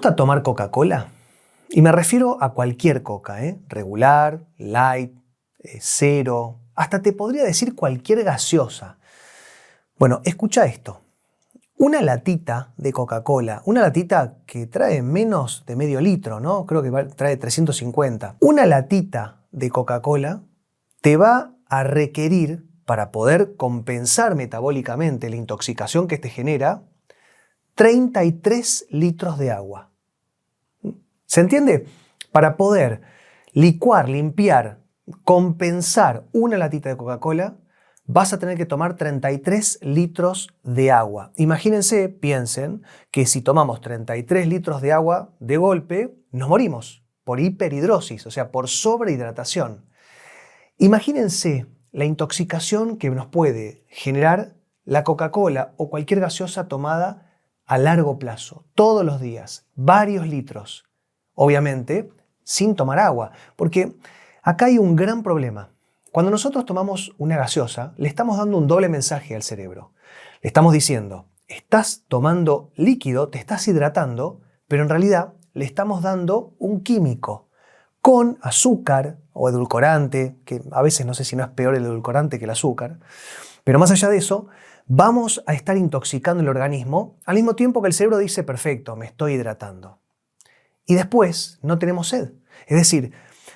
gusta tomar Coca-Cola? Y me refiero a cualquier coca, regular, light, cero, hasta te podría decir cualquier gaseosa. Bueno, escucha esto. Una latita de Coca-Cola, una latita que trae menos de medio litro, ¿no? Creo que trae 350. Una latita de Coca-Cola te va a requerir, para poder compensar metabólicamente la intoxicación que te genera, 33 litros de agua. ¿Se entiende? Para poder licuar, limpiar, compensar una latita de Coca-Cola, vas a tener que tomar 33 litros de agua. Imagínense, piensen, que si tomamos 33 litros de agua de golpe, nos morimos por hiperhidrosis, o sea, por sobrehidratación. Imagínense la intoxicación que nos puede generar la Coca-Cola o cualquier gaseosa tomada a largo plazo, todos los días, varios litros. Obviamente, sin tomar agua, porque acá hay un gran problema. Cuando nosotros tomamos una gaseosa, le estamos dando un doble mensaje al cerebro. Le estamos diciendo, estás tomando líquido, te estás hidratando, pero en realidad le estamos dando un químico con azúcar o edulcorante, que a veces no sé si no es peor el edulcorante que el azúcar, pero más allá de eso, vamos a estar intoxicando el organismo al mismo tiempo que el cerebro dice, perfecto, me estoy hidratando. Y después no tenemos sed. Es decir,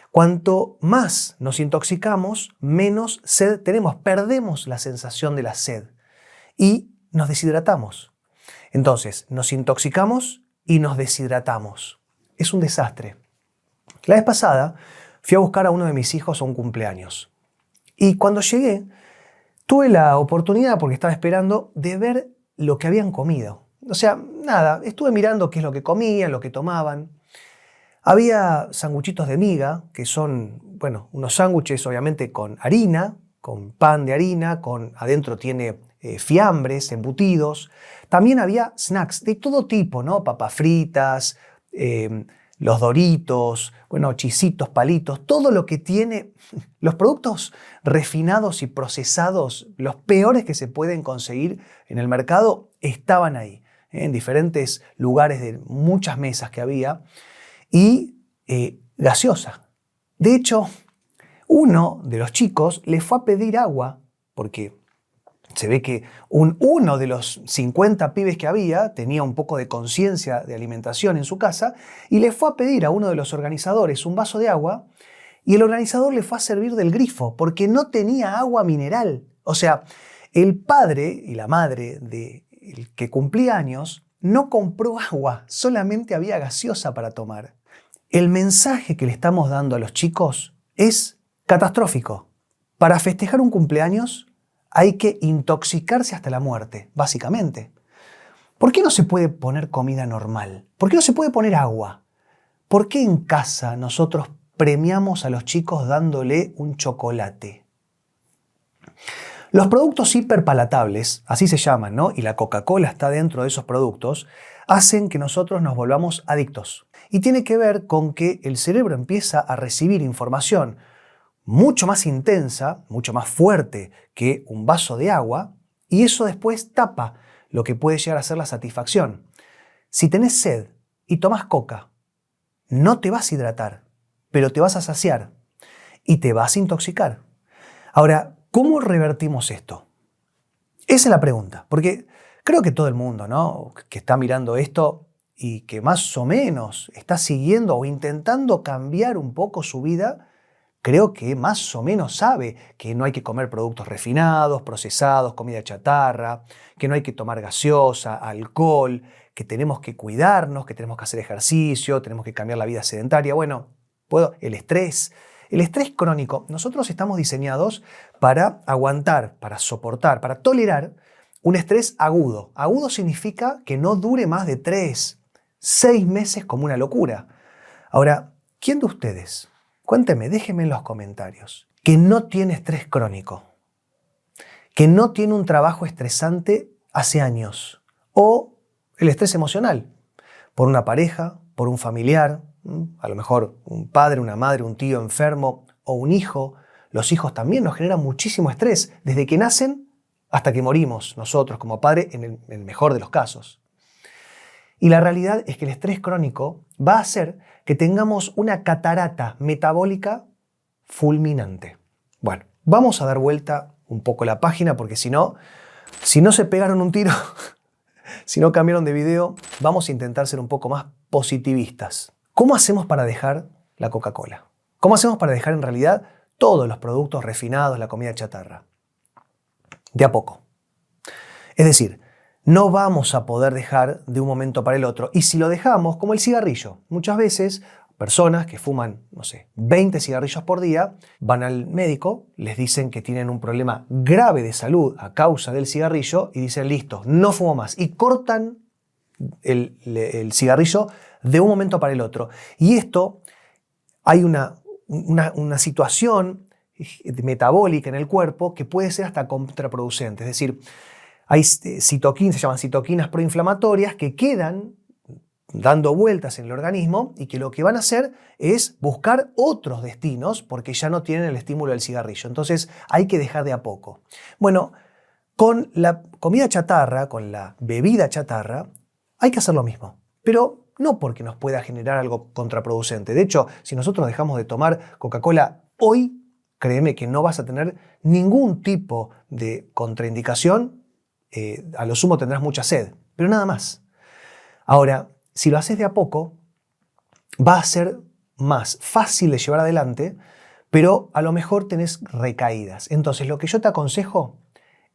cuanto más nos intoxicamos, menos sed tenemos, perdemos la sensación de la sed y nos deshidratamos. Entonces, nos intoxicamos y nos deshidratamos. Es un desastre. La vez pasada fui a buscar a uno de mis hijos a un cumpleaños. Y cuando llegué, tuve la oportunidad, porque estaba esperando, de ver lo que habían comido. O sea, nada, estuve mirando qué es lo que comían, lo que tomaban. Había sanguchitos de miga, que son, bueno, unos sándwiches obviamente con harina, con pan de harina, adentro tiene fiambres, embutidos. También había snacks de todo tipo, ¿no? Papas fritas, los Doritos, bueno, chisitos, palitos, todo lo que tiene, los productos refinados y procesados, los peores que se pueden conseguir en el mercado, estaban ahí, en diferentes lugares de muchas mesas que había, y gaseosa. De hecho, uno de los chicos le fue a pedir agua, porque se ve que uno de los 50 pibes que había tenía un poco de conciencia de alimentación en su casa y le fue a pedir a uno de los organizadores un vaso de agua y el organizador le fue a servir del grifo porque no tenía agua mineral. O sea, el padre y la madre del que cumplía años no compró agua, solamente había gaseosa para tomar. El mensaje que le estamos dando a los chicos es catastrófico. Para festejar un cumpleaños hay que intoxicarse hasta la muerte, básicamente. ¿Por qué no se puede poner comida normal? ¿Por qué no se puede poner agua? ¿Por qué en casa nosotros premiamos a los chicos dándole un chocolate? Los productos hiperpalatables, así se llaman, ¿no? Y la Coca-Cola está dentro de esos productos, hacen que nosotros nos volvamos adictos. Y tiene que ver con que el cerebro empieza a recibir información mucho más intensa, mucho más fuerte que un vaso de agua, y eso después tapa lo que puede llegar a ser la satisfacción. Si tenés sed y tomás coca, no te vas a hidratar, pero te vas a saciar y te vas a intoxicar. Ahora, ¿cómo revertimos esto? Esa es la pregunta, porque creo que todo el mundo, ¿no?, que está mirando esto y que más o menos está siguiendo o intentando cambiar un poco su vida, creo que más o menos sabe que no hay que comer productos refinados, procesados, comida chatarra, que no hay que tomar gaseosa, alcohol, que tenemos que cuidarnos, que tenemos que hacer ejercicio, tenemos que cambiar la vida sedentaria. Bueno, el estrés crónico. Nosotros estamos diseñados para aguantar, para soportar, para tolerar un estrés agudo. Agudo significa que no dure más de 3, 6 meses como una locura. Ahora, ¿quién de ustedes? Cuénteme, déjenme en los comentarios, que no tiene estrés crónico, que no tiene un trabajo estresante hace años, o el estrés emocional, por una pareja, por un familiar, a lo mejor un padre, una madre, un tío enfermo o un hijo. Los hijos también nos generan muchísimo estrés, desde que nacen hasta que morimos nosotros como padres, en el mejor de los casos. Y la realidad es que el estrés crónico va a hacer que tengamos una catarata metabólica fulminante. Bueno, vamos a dar vuelta un poco la página porque si no se pegaron un tiro, si no cambiaron de video, vamos a intentar ser un poco más positivistas. ¿Cómo hacemos para dejar la Coca-Cola? ¿Cómo hacemos para dejar en realidad todos los productos refinados, la comida chatarra? De a poco. Es decir, no vamos a poder dejar de un momento para el otro. Y si lo dejamos, como el cigarrillo, muchas veces personas que fuman, 20 cigarrillos por día, van al médico, les dicen que tienen un problema grave de salud a causa del cigarrillo y dicen, listo, no fumo más. Y cortan el cigarrillo de un momento para el otro. Y esto, hay una situación metabólica en el cuerpo que puede ser hasta contraproducente. Es decir, hay citoquinas, se llaman citoquinas proinflamatorias que quedan dando vueltas en el organismo y que lo que van a hacer es buscar otros destinos porque ya no tienen el estímulo del cigarrillo. Entonces hay que dejar de a poco. Bueno, con la comida chatarra, con la bebida chatarra, hay que hacer lo mismo. Pero no porque nos pueda generar algo contraproducente. De hecho, si nosotros dejamos de tomar Coca-Cola hoy, créeme que no vas a tener ningún tipo de contraindicación. A lo sumo tendrás mucha sed, pero nada más. Ahora, si lo haces de a poco, va a ser más fácil de llevar adelante, pero a lo mejor tenés recaídas. Entonces, lo que yo te aconsejo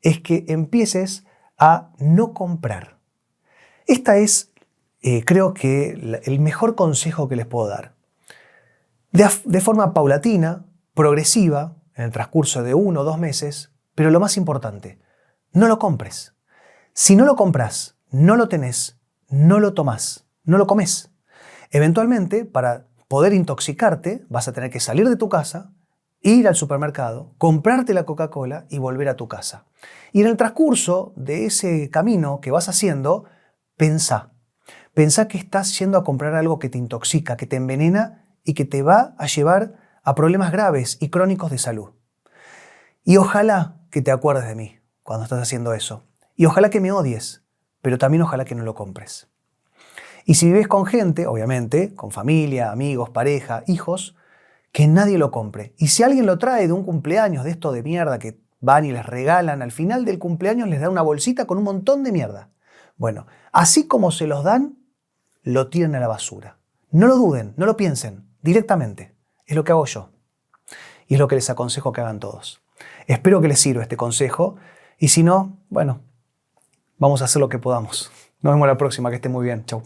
es que empieces a no comprar. Esta es, creo que, el mejor consejo que les puedo dar. De forma paulatina, progresiva, en el transcurso de 1 o 2 meses, pero lo más importante, no lo compres. Si no lo compras, no lo tenés, no lo tomás, no lo comes. Eventualmente, para poder intoxicarte, vas a tener que salir de tu casa, ir al supermercado, comprarte la Coca-Cola y volver a tu casa. Y en el transcurso de ese camino que vas haciendo, pensá que estás yendo a comprar algo que te intoxica, que te envenena y que te va a llevar a problemas graves y crónicos de salud. Y ojalá que te acuerdes de mí cuando estás haciendo eso. Y ojalá que me odies, pero también ojalá que no lo compres. Y si vives con gente, obviamente, con familia, amigos, pareja, hijos, que nadie lo compre. Y si alguien lo trae de un cumpleaños de esto de mierda que van y les regalan, al final del cumpleaños les dan una bolsita con un montón de mierda. Bueno, así como se los dan, lo tiran a la basura. No lo duden, no lo piensen, directamente. Es lo que hago yo. Y es lo que les aconsejo que hagan todos. Espero que les sirva este consejo. Y si no, bueno, vamos a hacer lo que podamos. Nos vemos la próxima, que esté muy bien. Chau.